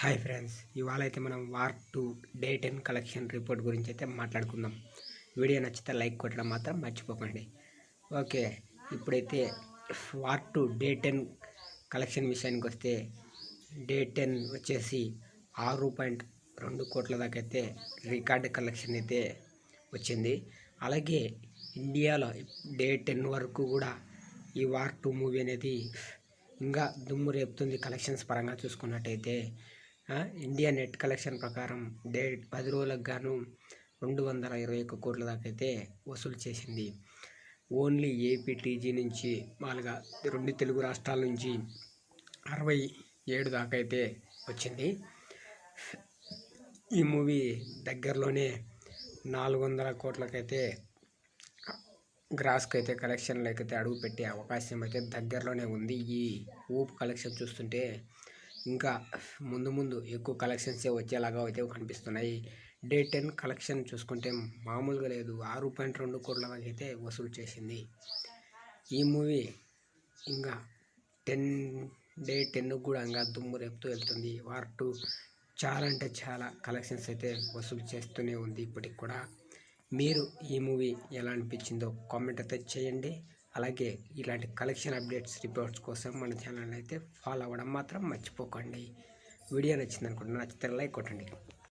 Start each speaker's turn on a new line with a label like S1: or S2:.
S1: Hi friends, ఇవాళ అయితే మనం వార్ 2 డే 10 కలెక్షన్ రిపోర్ట్ గురించి అయితే మాట్లాడుకుందాం. వీడియో నచ్చితే లైక్ కొట్టడం మాత్రం మర్చిపోకండి. ఓకే, ఇప్పుడైతే వార్ 2 డే 10 కలెక్షన్ విషయానికి వస్తే డే 10 వచ్చేసి 6.2 కోట్ల దాకా అయితే రికార్డ్ కలెక్షన్ అయితే వచ్చింది. అలాగే ఇండియాలో డే 10 వరకు కూడా ఈ వార్ 2 మూవీ అనేది ఇంకా దుమ్ము రేపుతుంది. కలెక్షన్స్ పరంగా చూసుకున్నట్టయితే ఇండియా నెట్ కలెక్షన్ ప్రకారం 10 రోజులకు గాను 221 కోట్ల దాకా అయితే వసూలు చేసింది. ఓన్లీ ఏపీ టీజీ నుంచి మామూలుగా 2 తెలుగు రాష్ట్రాల నుంచి 67 దాకా అయితే వచ్చింది. ఈ మూవీ దగ్గరలోనే 400 కోట్లకైతే గ్రాస్కి అయితే కలెక్షన్లోకి అయితే అడుగు పెట్టే అవకాశం అయితే దగ్గరలోనే ఉంది. ఈ ఊపు కలెక్షన్ చూస్తుంటే ఇంకా ముందు ఎక్కువ కలెక్షన్సే వచ్చేలాగా అయితే కనిపిస్తున్నాయి. డే 10 కలెక్షన్ చూసుకుంటే మామూలుగా లేదు, 6.2 కోట్ల దాకా అయితే వసూలు చేసింది. ఈ మూవీ ఇంకా డే 10 కూడా ఇంకా దుమ్ము రేపుతూ వెళ్తుంది. వార్ 2 చాలా అంటే చాలా కలెక్షన్స్ అయితే వసూలు చేస్తూనే ఉంది ఇప్పటికి కూడా. మీరు ఈ మూవీ ఎలా అనిపించిందో కామెంట్ అయితే చేయండి. అలాగే ఇలాంటి కలెక్షన్ అప్డేట్స్ రిపోర్ట్స్ కోసం మన ఛానల్ అయితే ఫాలో అవ్వడం మాత్రం మర్చిపోకండి. వీడియో నచ్చింది అనుకుంటున్నా, నచ్చితే లైక్ కొట్టండి.